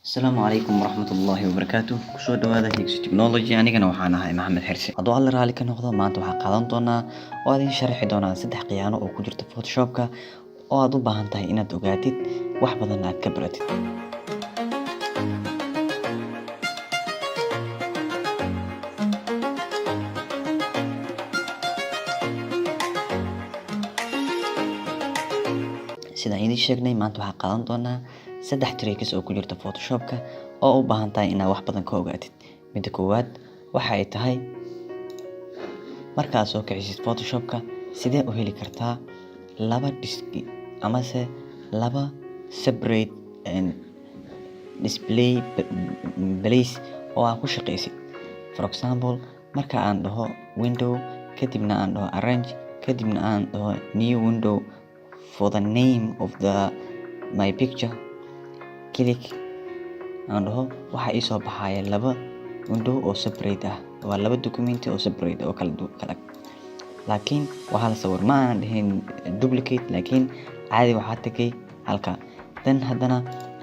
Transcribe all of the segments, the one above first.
السلام عليكم ورحمة الله وبركاته kusoo dhawaada Higgs Technology anigana waxaan ahay Maxamed Xirsi hadduu alla raali ka noqdo maanta waxaan qaadan doonaa oo idin sharxi doonaa saddex khiyaano oo ku jirta Photoshopka oo aad u baahan tahay inaad ogaatid wax badan aad ka baratid sida idin sheegnay maanta waxaan qaadan doonaa saddex tricks oo ku jirta Photoshopka oo u baahan tahay inaad wax badan ka ogaatid midda koowaad waxa ay tahay markaad soo kicisid Photoshopka sidee u heli kartaa laba disk ama laba separate display place oo aad ku shaqeysid for example marka aan dhaho window kadibna aan dhaho arrange kadibna aan dhaho new window for the name of my picture click aan dhaho waxa ii soo baxaya laba window oo separate ah waa laba document oo separate oo kala laakiin waxa la sawir ma aan dhahin duplicate laakiin caadi waxa tagay halka dan haddana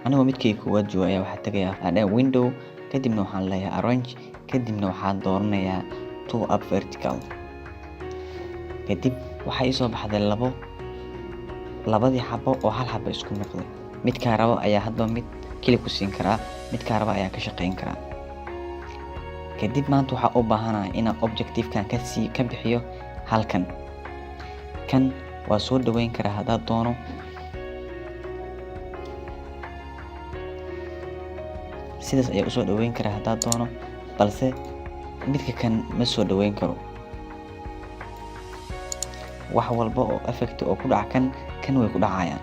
aniga midkii koowaad jooga waxa tagaya window kadibna waxaan leeyahay arrange kadibna waxaan dooranayaa to up vertical kadib waxa ii soo baxday labadii xabo oo hal xabo isku noqday midka rabo ayaa hadba mid click ku siin karaa midka rabo ayaa ka shaqeyn karaa kadib maanta waxa u baahanahay inaan objective-kan ka bixiyo halkan kan waa soo dhaweyn karaa haddii doono sidaas ayaa u soo dhaweyn karaa haddii doono balse midka kan ma soo dhaweyn karo wax walba oo effect oo ku dhaca kan way ku dhacayaan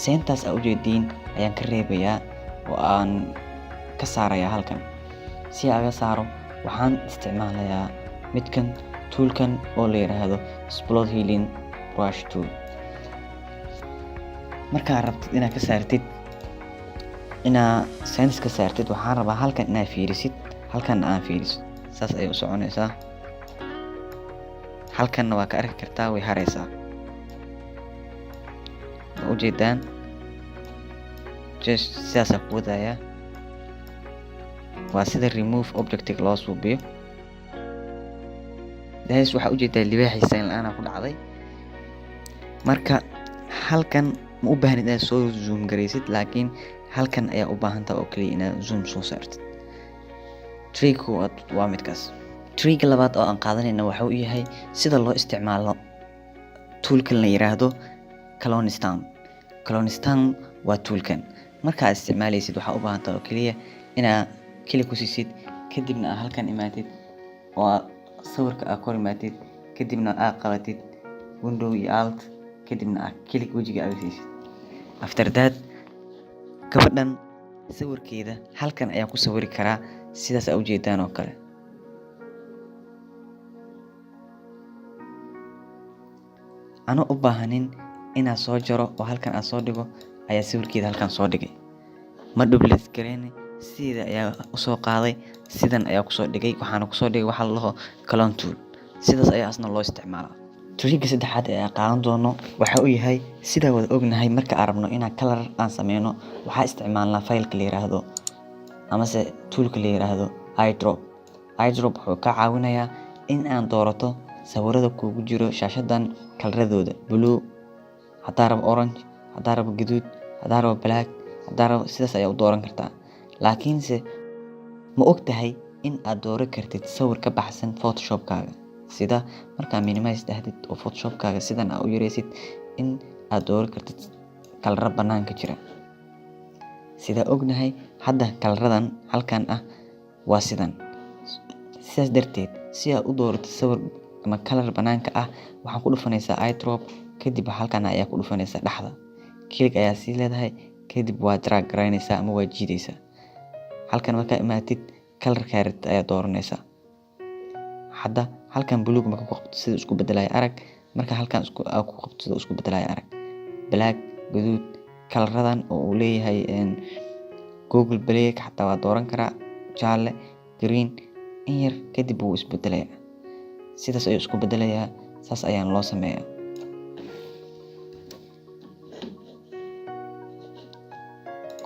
seentaas u jeediin ayaan ka reebayaa oo aan ka saarayaa halkan si aan ga saaro waxaan isticmaalayaa midkan toolkan oo la yiraahdo spot healing brush tool marka rabtid inaad ka saartid seens ka saartid waxaan rabaa halkan inaad fiirisid halkan aan fiiriso saas ay u soconaysaa halkan waa ka arki kartaa way haraysaa ujeedaan just sidaas ku wadaya waa sida remove object loo suubiyo daas waxa ujeedaa libaaxiisa in aan ku dhacday marka halkan ma u baahnid inaad soo zoom gareysid laakiin halkan ayaa u baahan tahay oo kaliya inaad zoom soo saartid trick waa midkaas trick labaad oo aan qaadanayna waxa uu yahay sida loo isticmaalo toolkan la yiraahdo clonestan waa toolkan marka aad isticmaalaysid waxa u baahan tahay oo kaliya inaad click ku siisid kadibna halkan imaatid oo sawirka aad kor imaatid kadibna aad qabatid window iyo alt kadibna aad click wajiga aad siisid after that gabadhan sawirkeeda halkan ayaa ku sawiri karaa sidaas aad u jeedaan oo kale ana u baahanin inaad soo jaro oo halkan aad soo dhigo ayaa sawirkeeda halkan soo dhigay ma duplicate gareyn sida ayaa u soo qaaday sidan ayaa ku soo dhigay waxaana ku soo dhigay waxa la dhaho clone tool sidaas ayaa asna loo isticmaalaa trick saddexaad ee aan qaadan doono waxa uu yahay sida wada ognahay marka aan rabno inaan color aan sameeyno waxa isticmaalnaa file-ka la yiraahdo ama toolka la yiraahdo eyedrop wuxuu ka caawinayaa in aan doorato sawirada kugu jiro shaashadan kalaradooda blue haddii rabo orange haddii rabo gaduud haddii rabo black haddii rabo sidaas ayaa u dooran kartaa laakiinse ma ogtahay in aad dooran kartid sawir ka baxsan Photoshopkaaga sida marka minimize dhahdid oo Photoshopkaaga sidan aad u yareysid in aad dooran kartid kalara banaanka jira sida ognahay hadda kalaradan halkan ah waa sidaas darteed si aad u doorato sawir ama color banaanka ah waxaan ku dhufanaysaa eyedrop kadib halkan ayaa ku dhufanaysaa dhaxda click ayaa si leedahay kadib waa drag gareynaysaa ama waa jiidaysaa halkan marka imaatid color carrot ayaa dooranaysaa hadda halkan blue marka ku qabto sida isku bedelayo arag marka halkan ku qabto sida isku bedelayo arag black gaduud kalaradan oo uu leeyahay Google Play xataa waa dooran karaa jaalle green in yar kadib wuu isbedelayaa sidaas ayuu isku bedelayaa saas ayaan loo sameeyaa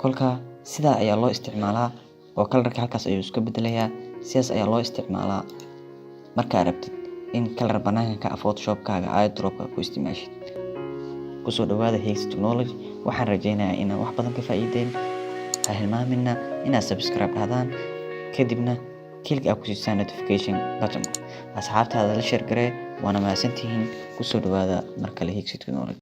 kolka sidaa ayaa loo isticmaalaa oo kalarka halkaas ayuu iska bedelayaa. Sidaas ayaa loo isticmaalaa markaa rabtid in kalar banaanka Photoshopkaaga airdropka ku isticmaashid. Kusoo dhawaada Higgs Technology. Waxaan rajaynayaa inaad wax badan ka faa'iideen. Ha hilmaamina inaad subscribe dhahdaan kadibna click ku siisaan notification button. Asxaabtaada la share garee. Waana mahadsantihiin. Kusoo dhawaada mar kale Higgs Technology.